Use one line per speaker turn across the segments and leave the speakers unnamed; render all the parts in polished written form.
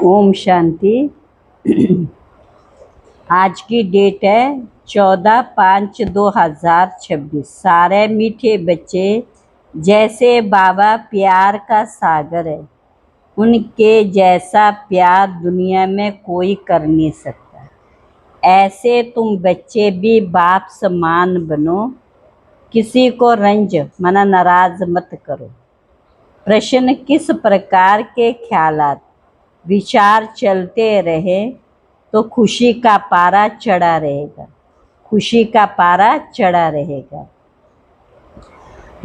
ओम शांति। आज की डेट है 14/5/2026। सारे मीठे बच्चे जैसे बाबा प्यार का सागर है, उनके जैसा प्यार दुनिया में कोई कर नहीं सकता। ऐसे तुम बच्चे भी बाप समान बनो, किसी को रंज मना नाराज मत करो। प्रश्न, किस प्रकार के ख्यालात विचार चलते रहे तो खुशी का पारा चढ़ा रहेगा, खुशी का पारा चढ़ा रहेगा।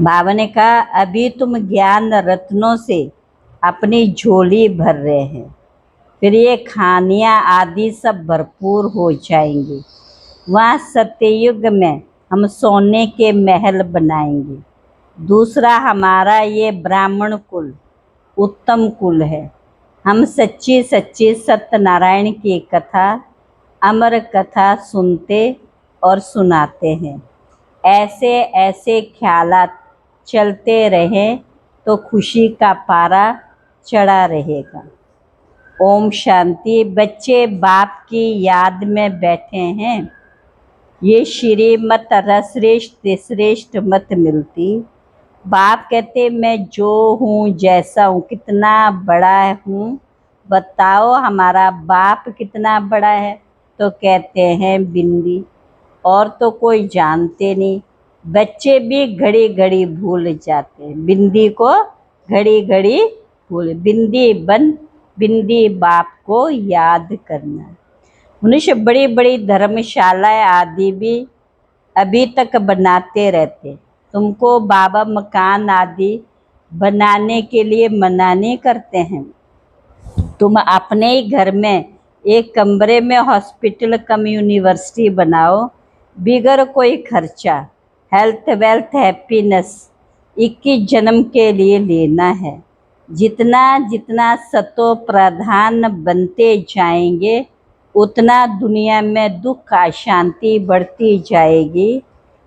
बाबा ने कहा, अभी तुम ज्ञान रत्नों से अपनी झोली भर रहे हैं, फिर ये खानियाँ आदि सब भरपूर हो जाएंगी। वहाँ सत्ययुग में हम सोने के महल बनाएंगे। दूसरा, हमारा ये ब्राह्मण कुल उत्तम कुल है। हम सच्ची सच्ची सत्यनारायण की कथा, अमर कथा सुनते और सुनाते हैं। ऐसे ऐसे ख्यालात चलते रहें तो खुशी का पारा चढ़ा रहेगा। ओम शांति। बच्चे बाप की याद में बैठे हैं। ये श्रीमत रसश्रेष्ठ श्रेष्ठ मत मिलती। बाप कहते, मैं जो हूँ जैसा हूँ, कितना बड़ा हूँ बताओ, हमारा बाप कितना बड़ा है? तो कहते हैं बिंदी, और तो कोई जानते नहीं। बच्चे भी घड़ी घड़ी भूल जाते हैं, बिंदी को घड़ी घड़ी भूल। बिंदी बन, बिंदी बाप को याद करना। मनुष्य बड़ी बड़ी धर्मशालाएं आदि भी अभी तक बनाते रहते। तुमको बाबा मकान आदि बनाने के लिए मना नहीं करते हैं। तुम अपने ही घर में एक कमरे में हॉस्पिटल कम यूनिवर्सिटी बनाओ, बिगर कोई खर्चा। हेल्थ वेल्थ हैप्पीनेस 21 जन्म के लिए लेना है। जितना जितना सतो प्रधान बनते जाएंगे, उतना दुनिया में दुख अशांति बढ़ती जाएगी।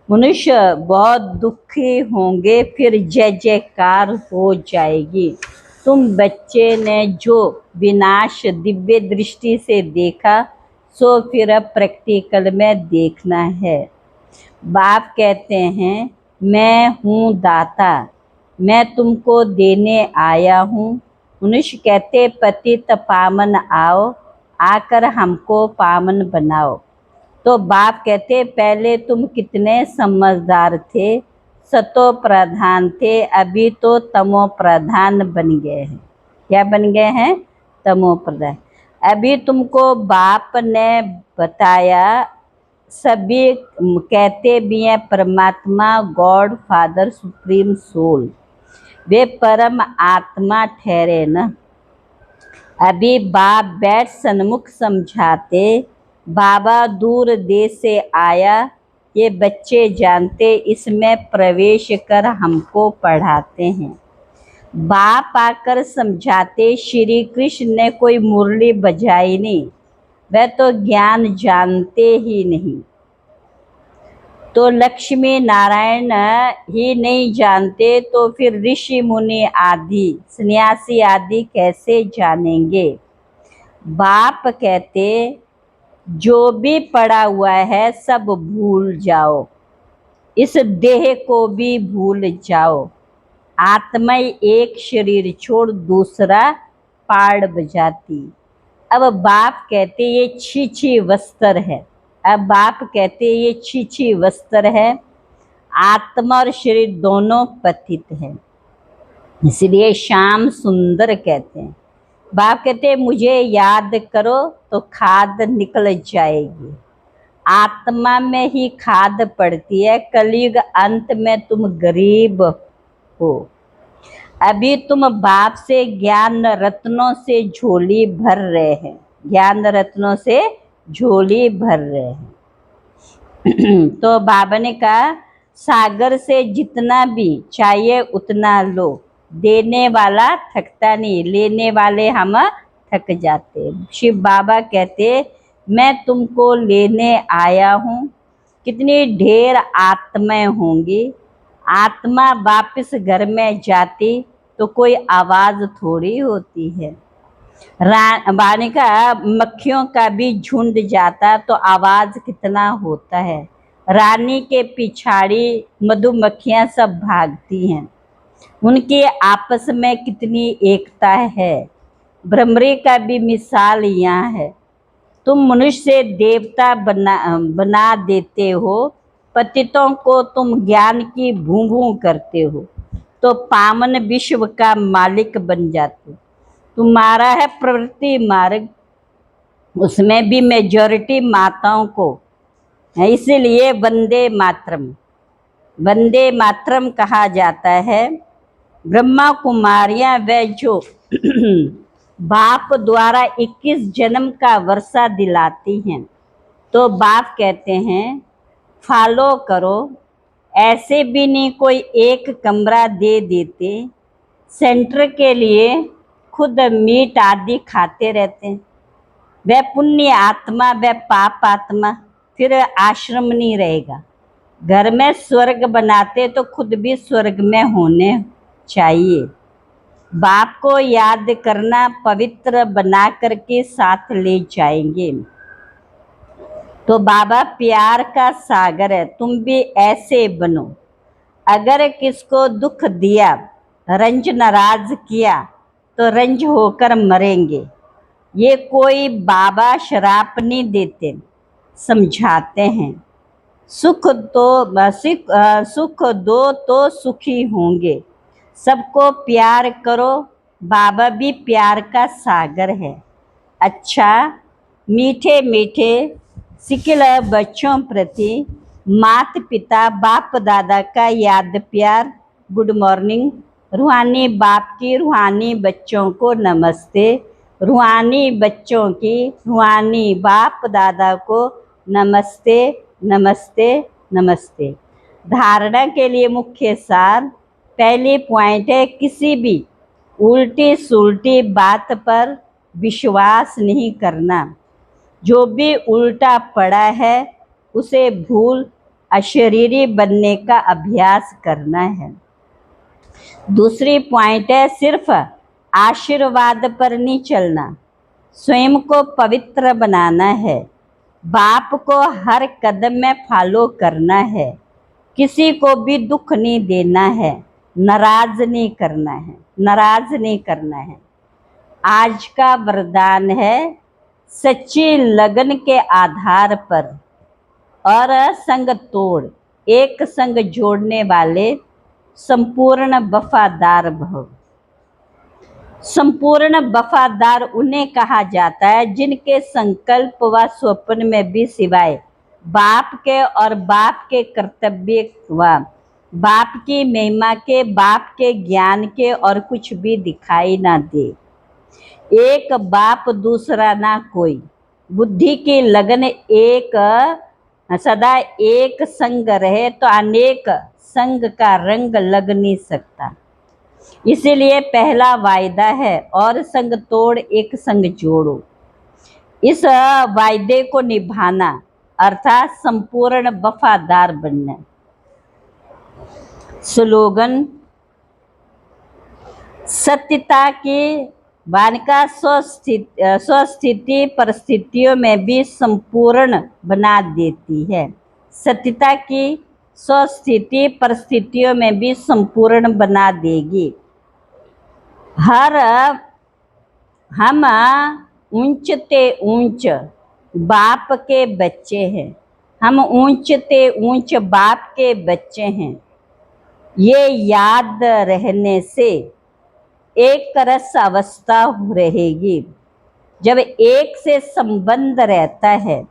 मनुष्य बहुत दुखी होंगे, फिर जय जयकार हो जाएगी। तुम बच्चे ने जो विनाश दिव्य दृष्टि से देखा, सो फिर अब प्रैक्टिकल में देखना है। बाप कहते हैं, मैं हूँ दाता, मैं तुमको देने आया हूँ। मनुष्य कहते, पतित पावन आओ, आकर हमको पावन बनाओ। तो बाप कहते, पहले तुम कितने समझदार थे, सतो प्रधान थे, अभी तो तमो प्रधान बन गए हैं। क्या बन गए हैं? तमो प्रधान। अभी तुमको बाप ने बताया, सभी कहते भी हैं परमात्मा, गॉड फादर, सुप्रीम सोल, वे परम आत्मा ठहरे न। अभी बाप बैठ सन्मुख समझाते, बाबा दूर देश से आया, ये बच्चे जानते, इसमें प्रवेश कर हमको पढ़ाते हैं। बाप आकर समझाते, श्री कृष्ण ने कोई मुरली बजाई नहीं, वह तो ज्ञान जानते ही नहीं। तो लक्ष्मी नारायण ही नहीं जानते, तो फिर ऋषि मुनि आदि सन्यासी आदि कैसे जानेंगे? बाप कहते, जो भी पड़ा हुआ है सब भूल जाओ, इस देह को भी भूल जाओ। आत्मा एक शरीर छोड़ दूसरा पाड़ बजाती। अब बाप कहते, ये छीछी वस्त्र है। अब बाप कहते, ये छीछी वस्त्र है। आत्मा और शरीर दोनों पतित हैं, इसलिए श्याम सुंदर कहते हैं। बाप कहते, मुझे याद करो तो खाद निकल जाएगी। आत्मा में ही खाद पड़ती है। कलयुग अंत में तुम गरीब हो। अभी तुम बाप से ज्ञान रत्नों से झोली भर रहे हैं, ज्ञान रत्नों से झोली भर रहे हैं। तो बाबा ने कहा, सागर से जितना भी चाहिए उतना लो, देने वाला थकता नहीं, लेने वाले हम थक जाते। शिव बाबा कहते, मैं तुमको लेने आया हूँ। कितनी ढेर आत्माएं होंगी। आत्मा वापस घर में जाती तो कोई आवाज़ थोड़ी होती है। वाणी का मक्खियों का भी झुंड जाता तो आवाज कितना होता है। रानी के पिछाड़ी मधुमक्खियां सब भागती हैं, उनकी आपस में कितनी एकता है। भ्रमरी का भी मिसाल यहाँ है। तुम मनुष्य से देवता बना देते हो, पतितों को तुम ज्ञान की भूं भूं करते हो, तो पावन विश्व का मालिक बन जाते। तुम्हारा है प्रवृत्ति मार्ग, उसमें भी मेजॉरिटी माताओं को है, इसीलिए वंदे मातरम कहा जाता है। ब्रह्मा कुमारियां वे जो बाप द्वारा 21 जन्म का वर्षा दिलाती हैं, तो बाप कहते हैं फॉलो करो। ऐसे भी नहीं कोई एक कमरा दे देते, सेंटर के लिए खुद मीट आदि खाते रहते हैं। वह पुण्य आत्मा, वह पाप आत्मा, फिर आश्रम नहीं रहेगा। घर में स्वर्ग बनाते तो खुद भी स्वर्ग में होने चाहिए। बाप को याद करना, पवित्र बना करके साथ ले जाएंगे। तो बाबा प्यार का सागर है, तुम भी ऐसे बनो। अगर किसको दुख दिया, रंज नाराज किया, तो रंज होकर मरेंगे। ये कोई बाबा शराप नहीं देते, समझाते हैं। सुख दो तो सुखी होंगे। सबको प्यार करो, बाबा भी प्यार का सागर है। अच्छा, मीठे मीठे सिकिल बच्चों प्रति माता पिता बाप दादा का याद प्यार, गुड मॉर्निंग। रूहानी बाप की रूहानी बच्चों को नमस्ते। रूहानी बच्चों की रूहानी बाप दादा को नमस्ते नमस्ते नमस्ते। धारणा के लिए मुख्य सार, पहली पॉइंट है किसी भी उल्टी सुलटी बात पर विश्वास नहीं करना। जो भी उल्टा पड़ा है उसे भूल अशरीरी बनने का अभ्यास करना है। दूसरी पॉइंट है सिर्फ आशीर्वाद पर नहीं चलना, स्वयं को पवित्र बनाना है। बाप को हर कदम में फॉलो करना है। किसी को भी दुख नहीं देना है, नाराज नहीं करना है, नाराज नहीं करना है। आज का वरदान है सच्ची लगन के आधार पर और संग तोड़, एक संग जोड़ने वाले संपूर्ण वफादार भव। संपूर्ण वफादार उन्हें कहा जाता है जिनके संकल्प व स्वप्न में भी सिवाय बाप के और बाप के कर्तव्य व बाप की महिमा के, बाप के ज्ञान के और कुछ भी दिखाई ना दे। एक बाप दूसरा ना कोई, बुद्धि की लगन एक, सदा एक संग रहे तो अनेक संग का रंग लग नहीं सकता। इसीलिए पहला वायदा है और संग तोड़ एक संग जोड़ो। इस वायदे को निभाना अर्थात संपूर्ण वफादार बनना। स्लोगन, सत्यता की वानिका स्वस्थिति परिस्थितियों में भी संपूर्ण बना देती है। सत्यता की स्वस्थिति परिस्थितियों में भी संपूर्ण बना देगी। हम ऊंचते ऊंच बाप के बच्चे हैं। हम ऊंचते ऊंच बाप के बच्चे हैं। ये याद रहने से एक रस अवस्था रहेगी। जब एक से संबंध रहता है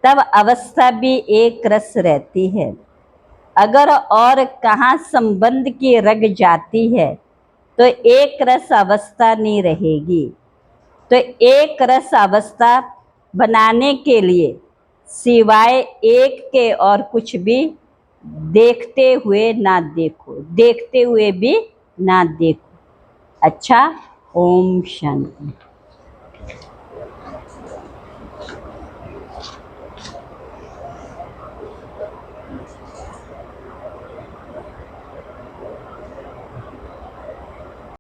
तब अवस्था भी एक रस रहती है। अगर और कहाँ संबंध की रग जाती है तो एक रस अवस्था नहीं रहेगी। तो एक रस अवस्था बनाने के लिए सिवाय एक के और कुछ भी देखते हुए ना देखो, देखते हुए भी ना देखो। अच्छा, ओम शांति।